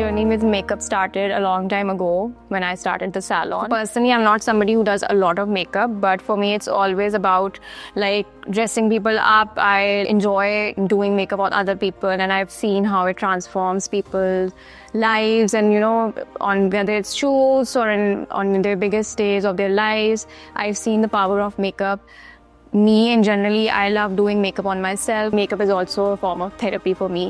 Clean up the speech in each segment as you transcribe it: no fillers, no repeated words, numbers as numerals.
journey with makeup started a long time ago when I started the salon. Personally, I'm not somebody who does a lot of makeup, but for me, it's always about like dressing people up. I enjoy doing makeup on other people, and I've seen how it transforms people's lives, and you know, on whether it's shoots or on their biggest days of their lives, I've seen the power of makeup. Me and generally, I love doing makeup on myself. Makeup is also a form of therapy for me.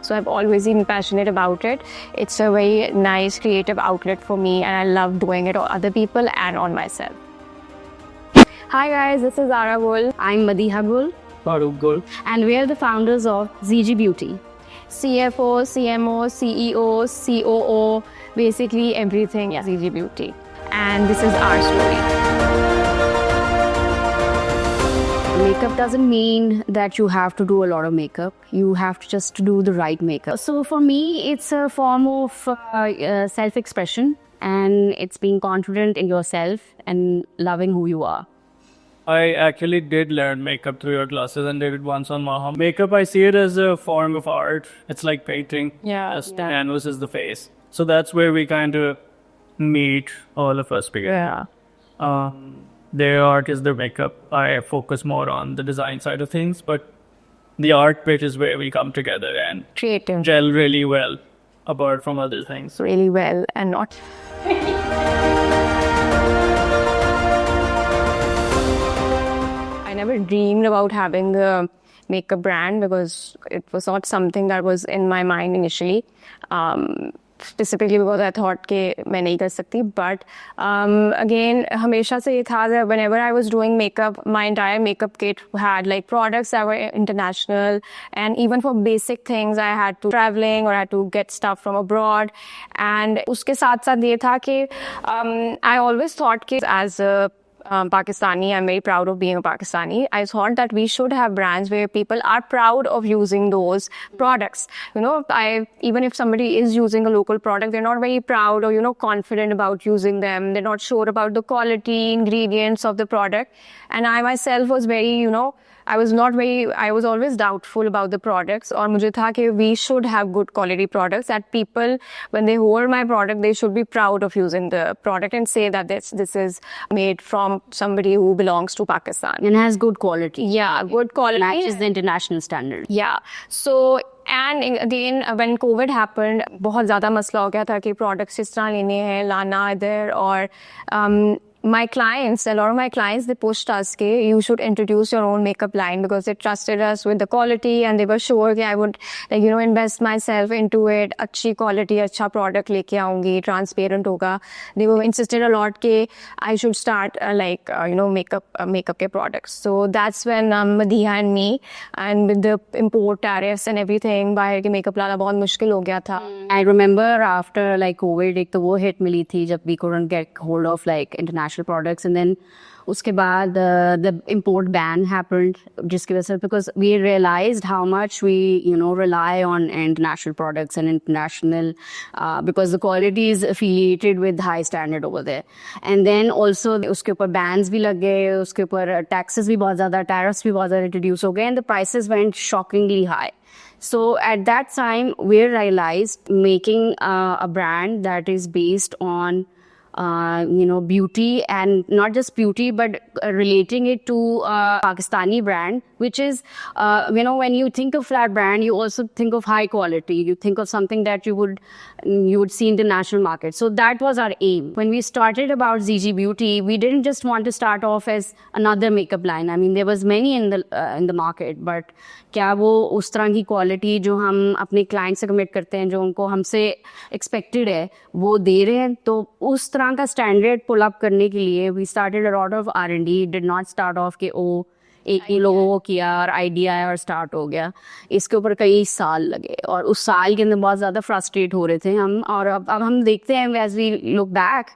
So I've always been passionate about it. It's a very nice creative outlet for me, and I love doing it on other people and on myself. Hi guys, this is Zara Gul. I'm Madiha Gul. Farooq Gul. And we are the founders of ZG Beauty. CFO, CMO, CEO, COO, basically everything is ZG Beauty. And this is our story. Makeup doesn't mean that you have to do a lot of makeup. You have to just do the right makeup. So for me, it's a form of self-expression, and it's being confident in yourself and loving who you are. I actually did learn makeup through your classes and did it once on Maha. Makeup, I see it as a form of art. It's like painting. Just canvas is the face. So that's where we kind of meet, all of us. Yeah. Their art is their makeup. I focus more on the design side of things, but the art bit is where we come together and Creative. gel really well, apart from other things. Really well and not. I never dreamed about having a makeup brand because it was not something that was in my mind initially. Specifically because I thought कि मैं नहीं कर सकती, but again हमेशा से ये था that whenever I was doing makeup, my entire makeup kit had like products that were international, and even for basic things I had to traveling or I had to get stuff from abroad, and उसके साथ साथ ये था कि I always thought कि as a Pakistani, I'm very proud of being a Pakistani. I thought that we should have brands where people are proud of using those products. You know, even if somebody is using a local product, they're not very proud or, you know, confident about using them. They're not sure about the quality, ingredients of the product. And I myself was very, you know, I was always doubtful about the products. और मुझे था कि we should have good quality products that people, when they hold my product, they should be proud of using the product and say that this is made from somebody who belongs to Pakistan. And has good quality. Yeah, good quality. Matches the international standard. Yeah. So, and again, when COVID happened, बहुत ज़्यादा मसला हो गया था कि products इस तरह लेने हैं, लाना इधर, और my clients, a lot of my clients, they pushed us that you should introduce your own makeup line because they trusted us with the quality and they were sure that I would, like, you know, invest myself into it. अच्छी quality, अच्छा product लेके आऊँगी, transparent होगा. They were insisted a lot that I should start you know, makeup के products. So that's when Madiha and me, and with the import tariffs and everything, बाहर के makeup लाना बहुत मुश्किल हो गया था. I remember after like COVID, एक तो वो hit मिली थी जब we couldn't get hold of like international products, and then उसके बाद the import ban happened, जिसकी वजह से, because we realized how much we, you know, rely on international products and international because the quality is affiliated with high standard over there. And then also उसके ऊपर bans भी लग गए, उसके ऊपर taxes भी बहुत ज़्यादा, tariffs भी बहुत ज़्यादा introduce हो गए, and the prices went shockingly high. So at that time, we realized making a brand that is based on you know, beauty, and not just beauty, but relating it to a Pakistani brand, which is, you know, when you think of that brand, you also think of high quality. You think of something that you would see in the national market. So that was our aim. When we started about ZG Beauty, we didn't just want to start off as another makeup line. I mean, there was many in the market, but क्या वो उस तरह की quality जो हम अपने client से commit करते हैं, जो उनको हमसे एक्सपेक्टेड है, वो दे रहे हैं? तो उस तरह का स्टैंडर्ड पुल अप करने के लिए we started a lot of R&D. Did not start off के एक ही लोगों को किया और आइडिया आया और स्टार्ट हो गया. इसके ऊपर कई साल लगे, और उस साल के अंदर बहुत ज़्यादा फ्रस्ट्रेट हो रहे थे हम. और अब हम देखते हैं, as we look back,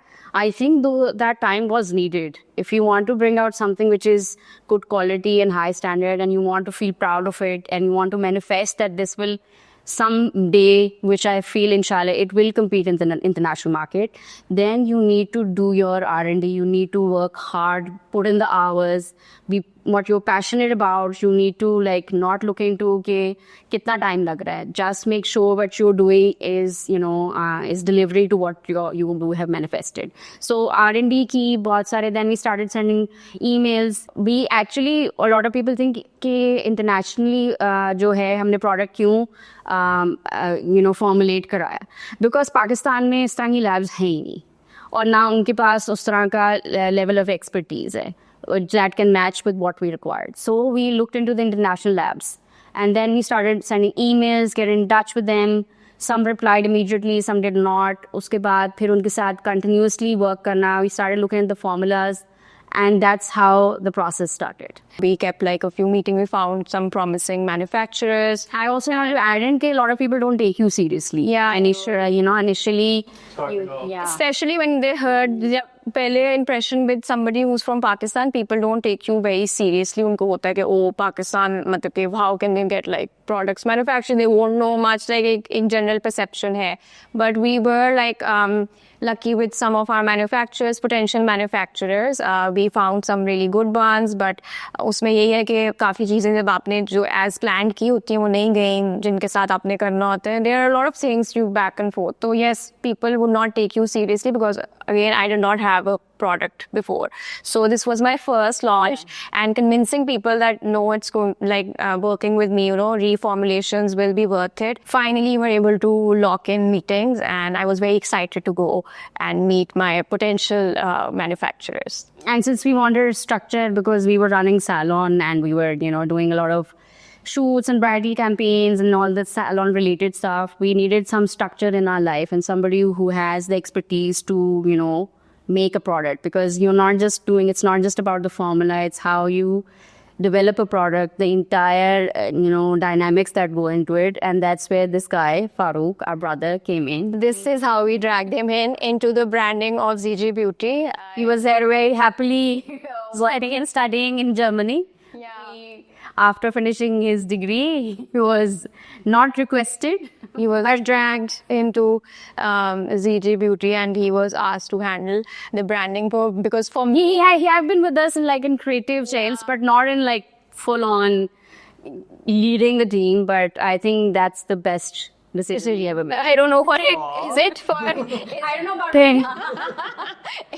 I think though that time was needed. If you want to bring out something which is good quality and high standard, and you want to feel proud of it, and you want to manifest that this will someday, which I feel inshallah it will compete in the international market, then you need to do your R&D. You need to work hard, put in the hours, be what you're passionate about, you need to like not look into ke kitna time lag raha hai. Just make sure what you're doing is, is delivery to what you have manifested. So R&D ki bahut sare, then we started sending emails. We actually, a lot of people think कि internationally जो है हमने product क्यों formulate कराया, because Pakistan में इस तरह की labs हैं ही नहीं और ना उनके पास उस तरह का level of expertise है that can match with what we required. So we looked into the international labs and then we started sending emails, get in touch with them. Some replied immediately, some did not. उसके बाद फिर उनके साथ continuously work करना. We started looking at the formulas. And that's how the process started. We kept like a few meetings. We found some promising manufacturers. I also have to add in that a lot of people don't take you seriously. Yeah. Initially, especially when they heard the pehle impression with somebody who's from Pakistan, people don't take you very seriously. Unko hota hai ki, oh, Pakistan, matlab ki, how can they get like products manufactured? They won't know much, like in general perception hai. But we were like lucky with some of our manufacturers, potential manufacturers. We found some really good ones, but उसमें यही है कि काफ़ी चीज़ें जब आपने जो as planned की होती हैं वो नहीं गई जिनके साथ आपने करना होता है. There are a lot of things you back and forth. So yes, people would not take you seriously because again I did not have a product before. So this was my first launch and convincing people that no, it's going like working with me, reformulations will be worth it. Finally, we were able to lock in meetings and I was very excited to go and meet my potential manufacturers. And since we wanted structure because we were running salon and we were, doing a lot of shoots and bridal campaigns and all the salon related stuff, we needed some structure in our life and somebody who has the expertise to, make a product, because it's not just about the formula, it's how you develop a product, the entire, dynamics that go into it. And that's where this guy, Farooq, our brother, came in. This is how we dragged him into the branding of ZG Beauty. He was there very happily studying in Germany. Yeah. After finishing his degree, he was not requested. He was dragged into ZG Beauty and he was asked to handle the branding because for me, he had been with us in creative sales, but not in full on leading the team. But I think that's the best decision he ever made. I don't know what is it for. I don't know about it.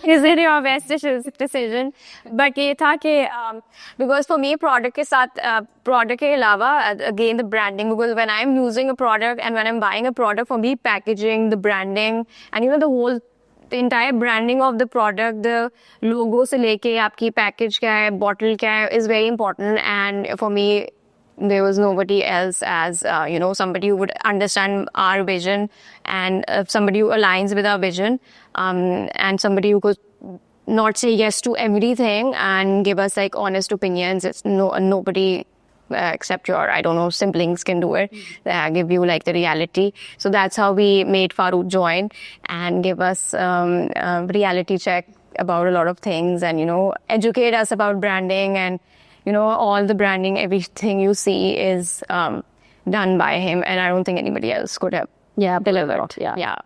Is it your best decision? But ये था कि because for me product के साथ product के अलावा again the branding, because when I'm using a product and when I'm buying a product, for me packaging, the branding and the entire branding of the product, the logo से लेके आपकी package क्या है, bottle क्या है, is very important. And for me there was nobody else as somebody who would understand our vision and somebody who aligns with our vision, and somebody who could not say yes to everything and give us honest opinions. It's nobody except your siblings can do it. They give you the reality. So that's how we made Farooq join and give us a reality check about a lot of things and educate us about branding. And all the branding, everything you see is done by him, and I don't think anybody else could have delivered. Yeah.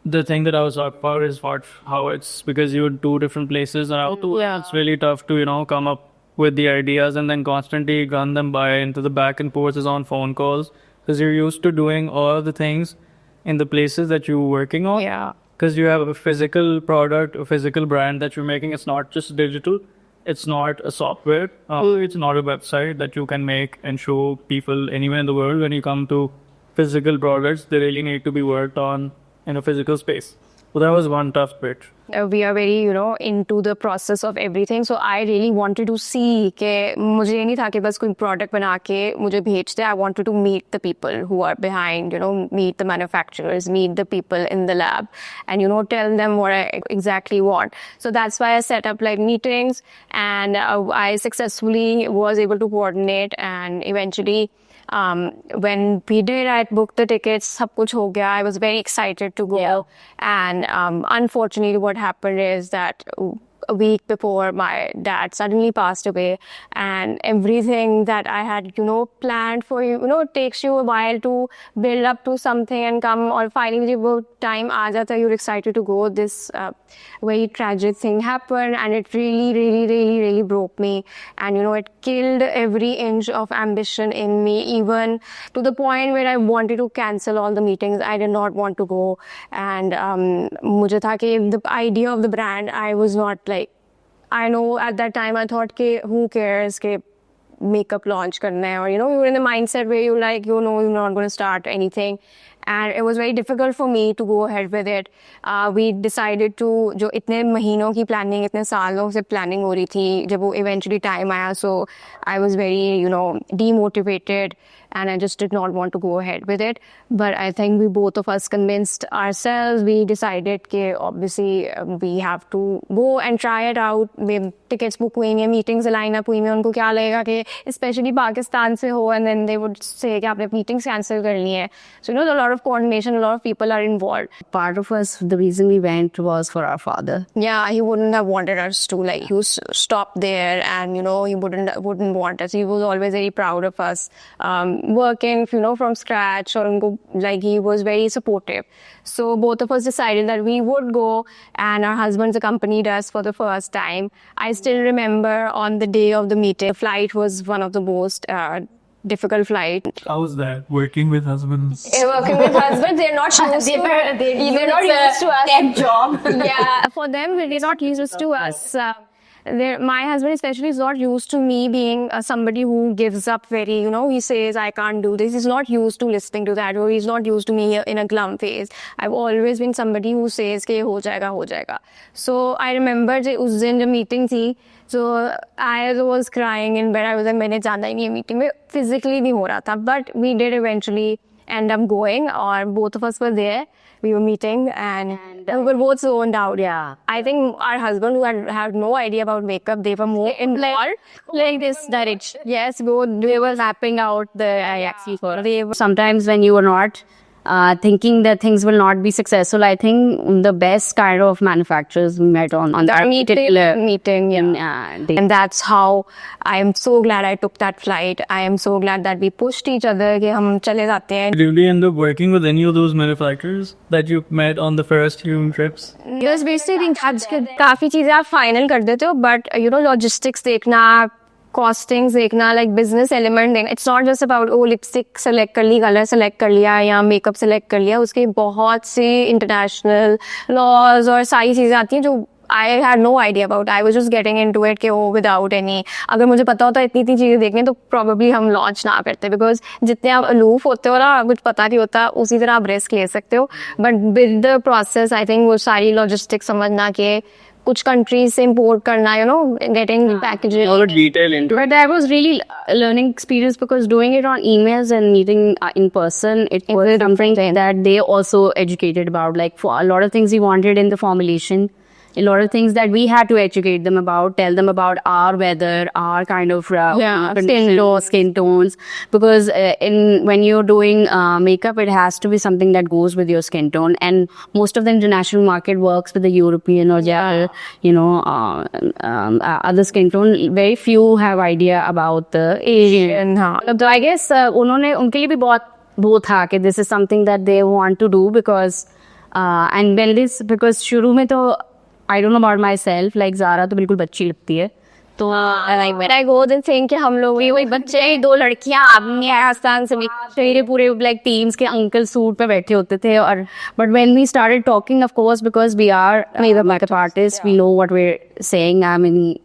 The thing that I was talking about is how it's because you're in two different places, and it's really tough to come up with the ideas and then constantly run them by into the back and forth on phone calls, because you're used to doing all the things in the places that you're working on. Yeah. Because you have a physical product, a physical brand that you're making. It's not just digital. It's not a software. It's not a website that you can make and show people anywhere in the world. When you come to physical products, they really need to be worked on in a physical space. So that was one tough bit. We are very, into the process of everything. So I really wanted to see कि मुझे नहीं था कि बस कोई product बना के मुझे भेज दे. I wanted to meet the people who are behind, meet the manufacturers, meet the people in the lab and, tell them what I exactly want. So that's why I set up meetings, and I successfully was able to coordinate, and eventually when we did, I booked the tickets, सब कुछ हो गया. I was very excited to go. And unfortunately what happened is that a week before my dad suddenly passed away, and everything that I had, planned for it takes you a while to build up to something and come, or finally वो time आ जाता, you're excited to go. This very tragic thing happened, and it really, really, really, really broke me, and it killed every inch of ambition in me, even to the point where I wanted to cancel all the meetings. I did not want to go, and मुझे था कि the idea of the brand, I was not like, I know at that time I thought कि who cares कि makeup launch करना है, or you were in the mindset where you're like, you're not going to start anything, and it was very difficult for me to go ahead with it. We decided to, जो इतने महीनों की planning, इतने सालों से planning हो रही थी, जब वो eventually time आया, so I was very demotivated, and I just did not want to go ahead with it. But I think we both of us convinced ourselves. We decided that obviously we have to go and try it out. Tickets book हुई हैं, meetings line up हुई हैं, उनको क्या लगेगा कि especially Pakistan से हो, and then they would say कि आपने meetings cancel कर ली हैं. So a lot of coordination, a lot of people are involved. Part of us, the reason we went was for our father. Yeah, he wouldn't have wanted us to stop there, and he wouldn't want us. He was always very proud of us. Working from scratch, or he was very supportive. So both of us decided that we would go, and our husbands accompanied us for the first time. I still remember on the day of the meeting, the flight was one of the most difficult flight. How was that, working with husbands? Working with husbands, they're not used to they're not used to us. Temp job. Yeah, for them, they're not used to us. My husband especially is not used to me being somebody who gives up very, he says, I can't do this. He's not used to listening to that, or he's not used to me in a glum phase. I've always been somebody who says, ke ho jayega. So I remember उस दिन जब meeting थी, so I was crying in bed. I was like, मैंने जाना ही नहीं है meeting में, physically नहीं हो रहा था. But we did eventually end up going, or both of us were there. We were meeting, and we were both zoned out. Yeah. I think our husband, who had no idea about makeup, they were more involved, like this direction. Yes, they were mapping out the axis for. Sometimes when you were not thinking that things will not be successful, I think the best kind of manufacturers we met on that meeting. And that's how I am so glad I took that flight. I am so glad that we pushed each other कि हम चले जाते हैं. Did you really end up working with any of those manufacturers that you met on the first few trips? Yes, basically काफी चीजें आप final कर देते हो, but logistics देखना, costings देखना, like business element देखना. It's not just about lipstick select कर ली, color select कर लिया, या makeup select कर लिया. उसके बहुत सी international laws और सारी चीजें आती हैं जो I had no idea about. I was just getting into it कि without any. अगर मुझे पता होता इतनी चीजें देखनी तो probably हम launch ना करते, because जितने आप aloof होते हो ना, कुछ पता नहीं होता, उसी तरह आप risk ले सकते हो. But with the process, I think वो सारी logistics समझना कि कुछ countries से import करना, getting packages. All the detail into it. But that was really a learning experience, because doing it on emails and meeting in person, it was something that they also educated about. Like, for a lot of things we wanted in the formulation, a lot of things that we had to educate them about, tell them about our weather, our kind of skin tones, because when you're doing makeup, it has to be something that goes with your skin tone, and most of the international market works with the European or other skin tone. Very few have idea about the Asian. So I guess उनके लिए भी बहुत वो था कि this is something that they want to do, because because शुरू में तो I don't know about myself, like Zara तो बिल्कुल बच्ची लगती है, तो when I go then think कि हम लोग वही बच्चे ही, दो लड़कियां अपने आसान से मेरे पूरे like teams के अंकल सूट पे बैठे होते थे. और but when we started talking, of course, because we are makeup artists, we know what we're saying. I mean,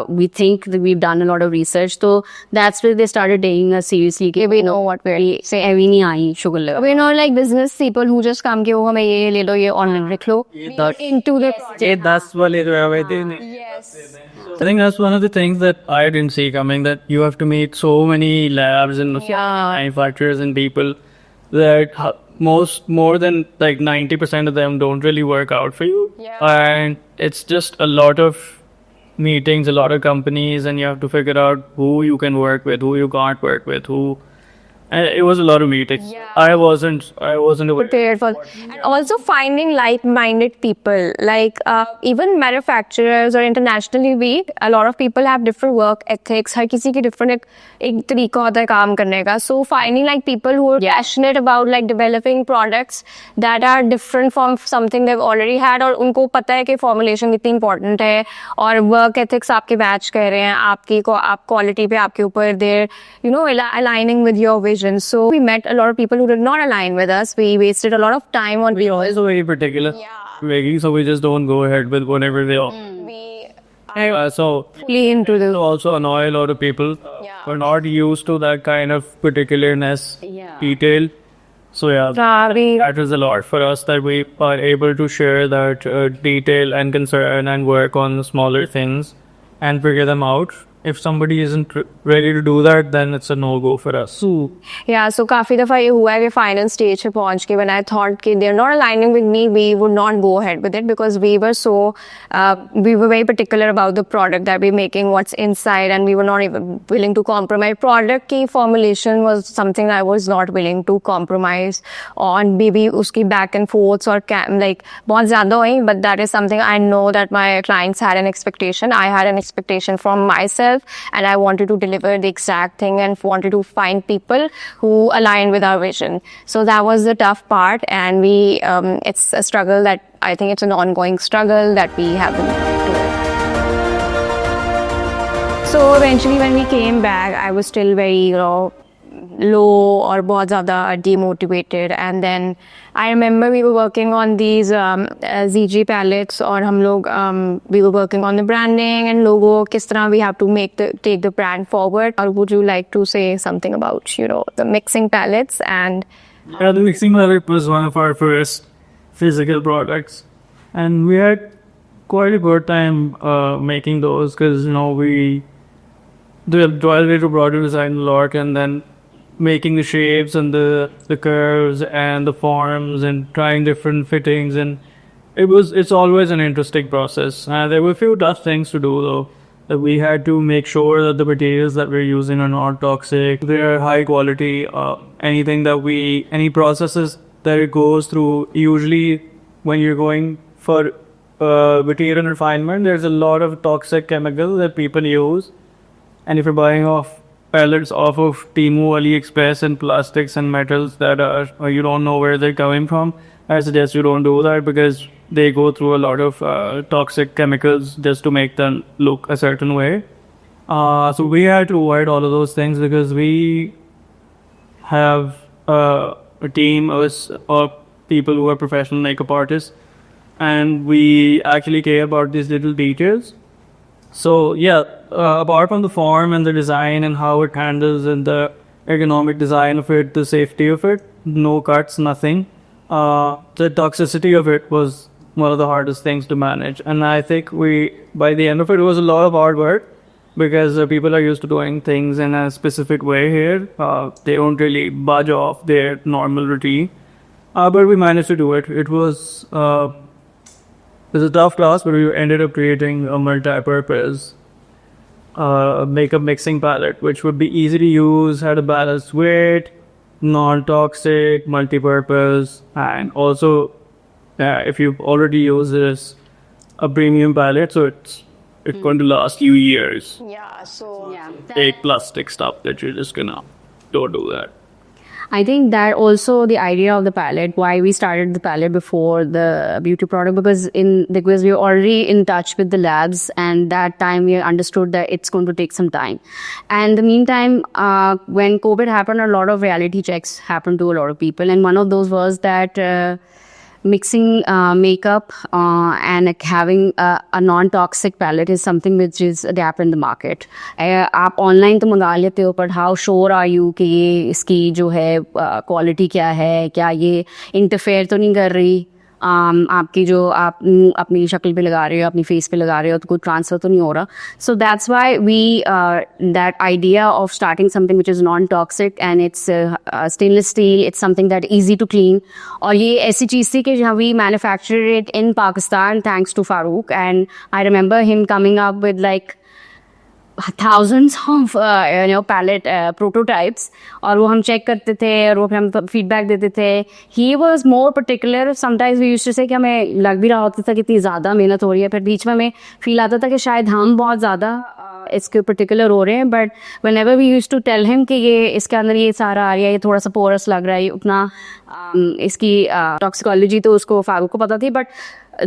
we think that we've done a lot of research, so that's where they started taking us seriously. We know what we're saying. We नहीं आई sugar. We're not like business people who just come कि हमें ये ले लो, ये online रख लो. Into the project. 10 वाले जो है वो देने. Yes. I think that's one of the things that I didn't see coming, that you have to meet so many labs and manufacturers and people that more than like 90% of them don't really work out for you. Yeah. And it's just a lot of meetings, a lot of companies, and you have to figure out who you can work with, who you can't work with, who And it was a lot of meetings. I wasn't aware. prepared for, and also finding like-minded people, like even manufacturers or internationally we, a lot of people have different work ethics. हर किसी की different एक तरीका होता है काम करने का. So finding like people who are passionate about like developing products that are different from something they've already had, और उनको पता है कि formulation कितनी important है, और work ethics आपके match कर रहे हैं, आपकी को आप quality पे आपके ऊपर they're aligning with your vision. So we met a lot of people who did not align with us. We wasted a lot of time on We are also very particular. Making, so we just don't go ahead with whatever they are. So fully into the also annoy a lot of people. We're not used to that kind of particularness, detail. So that is a lot for us, that we are able to share that detail and concern and work on smaller things and figure them out. If somebody isn't ready to do that, then it's a no-go for us. So काफी दफा ये हुआ है कि final stage पे पहुंच के when I thought कि they're not aligning with me, we would not go ahead with it because we were very particular about the product that we're making, what's inside, and we were not even willing to compromise. Product की formulation was something I was not willing to compromise on. Maybe उसकी back and forths or like बहुत ज़्यादा हुई, but that is something I know that my clients had an expectation. I had an expectation from myself. And I wanted to deliver the exact thing and wanted to find people who align with our vision. So that was the tough part, and it's a struggle that I think it's an ongoing struggle that we have been doing. So eventually when we came back, I was still very, low or बहुत ज़्यादा demotivated, and then I remember we were working on these ZG palettes, और हम लोग we were working on the branding and logo, किस तरह we have to take the brand forward. Or would you like to say something about the mixing palettes? And the mixing palette was one of our first physical products, and we had quite a good time making those because we dwelled into product design a lot, and then making the shapes and the curves and the forms and trying different fittings, and it's always an interesting process. There were a few tough things to do though. That we had to make sure that the materials that we're using are not toxic, they're high quality. Any processes that it goes through, usually when you're going for material refinement, there's a lot of toxic chemicals that people use, and if you're buying pellets off of Temu, AliExpress, and plastics and metals that you don't know where they're coming from, I suggest you don't do that because they go through a lot of toxic chemicals just to make them look a certain way. So we had to avoid all of those things because we have a team of people who are professional makeup artists, and we actually care about these little details. So apart from the form and the design and how it handles and the ergonomic design of it, the safety of it, no cuts, nothing. The toxicity of it was one of the hardest things to manage. And I think by the end of it was a lot of hard work because people are used to doing things in a specific way here. They don't really budge off their normal routine. But we managed to do it. It was a tough class, but we ended up creating a multi-purpose makeup mixing palette, which would be easy to use, had a balanced weight, non-toxic, multi-purpose, and also if you've already used this, a premium palette, so it's going to last you years. Take plastic stuff that you're just gonna don't do that. I think that also the idea of the palette, why we started the palette before the beauty product, because we were already in touch with the labs, and that time we understood that it's going to take some time. And in the meantime, when COVID happened, a lot of reality checks happened to a lot of people, and one of those was that mixing makeup and having a non-toxic palette is something which is a gap in the market. आप online तो मंगा लेते हो, but how sure are you कि ये इसकी जो है quality क्या है, क्या ये interfere तो नहीं कर रही आपकी जो आप अपनी शक्ल पे लगा रहे हो, अपनी face पे लगा रहे हो, तो कोई transfer तो नहीं हो रहा. So that's why we that idea of starting something which is non-toxic and it's stainless steel, it's something that easy to clean. और ये ऐसी चीज़ थी कि we manufactured it in Pakistan thanks to Farooq, and I remember him coming up with like thousands of palette prototypes, और वो हम check करते थे और वो फिर हम फीडबैक देते थे. He was more particular. Sometimes we used to say कि हमें लग भी रहा होता था कि इतनी ज़्यादा मेहनत हो रही है, फिर बीच में हमें फील आता था कि शायद हम बहुत ज़्यादा इसके पर्टिकुलर हो रहे हैं. But whenever we used to tell him कि ये इसके अंदर ये सारा आ रहा है, ये थोड़ा सा पोरस लग रहा है, उतना इसकी टॉक्सिकोलॉजी तो उसको फारूक को पता थी, but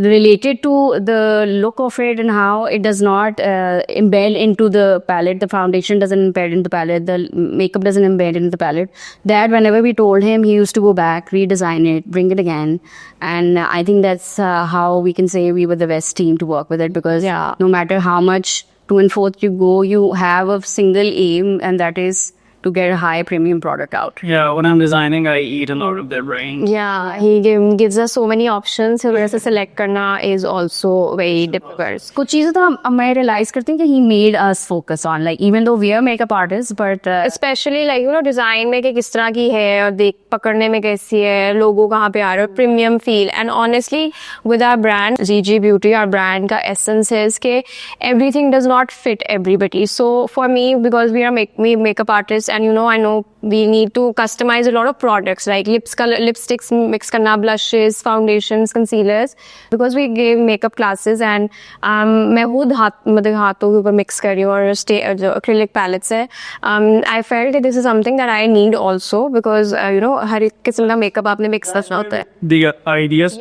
related to the look of it and how it does not embed into the palette, the foundation doesn't embed into the palette, the makeup doesn't embed into the palette, that whenever we told him, he used to go back, redesign it, bring it again. And I think that's how we can say we were the best team to work with it, because no matter how much to and forth you go, you have a single aim, and that is to get a high premium product out. Yeah, when I'm designing, I eat a lot of their brain. Yeah, he gives us so many options. फिर वैसे select करना is also very difficult. कुछ चीज़ें तो हम मैं realize करती हूँ कि he made us focus on, like even though we are makeup artists, but especially like you know design में कि किस तरह की है और देख पकड़ने में कैसी है, लोगो कहाँ पे आ रहा है, premium feel. And honestly, with our brand ZG Beauty, our brand का essence is कि everything does not fit everybody. So for me, because we are makeup artists, and you know I know we need to customize a lot of products like lipsticks mix करना, blushes, foundations, concealers, because we give makeup classes. And मैं खुद हाथों के ऊपर mix कर रही हूँ, और जो acrylic palettes है, I felt that this is something that I need also, because you know हर एक किस्म का makeup आपने mix करना होता है. The ideas.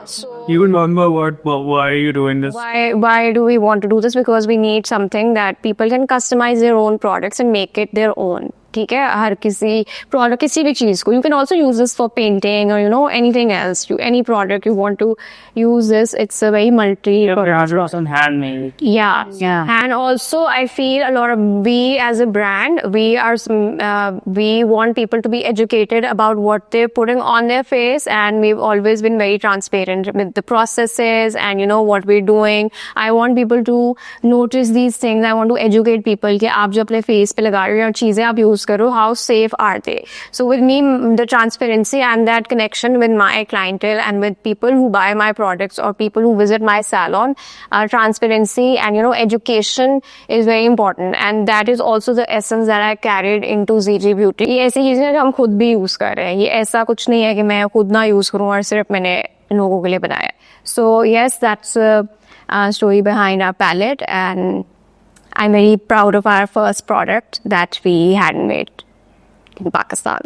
So you remember why are you doing this? Why do we want to do this? Because we need something that people can customize their own products and make it their own. ठीक है, हर किसी product, किसी भी चीज़ को, you can also use this for painting or you know anything else. Any product you want to use this, it's a very Awesome handmade. Yeah. And also I feel a lot of, we as a brand, we want people to be educated about what they're putting on their face, and we've always been very transparent with the processes and you know what we're doing. I want people to notice these things. I want to educate people कि आप जो अपने face पे लगा रहे हो चीज़ें आप use करो, how safe are they? So with me, the transparency and that connection with my clientele and with people who buy my products or people who visit my salon, transparency and you know education is very important, and that is also the essence that I carried into ZG Beauty. ये ऐसी चीजें हैं जो हम खुद भी use कर रहे हैं, ये ऐसा कुछ नहीं है कि मैं खुद ना use करूँ और सिर्फ मैंने लोगों के लिए बनाया. So yes, that's a story behind our palette, and I'm very proud of our first product that we handmade in Pakistan.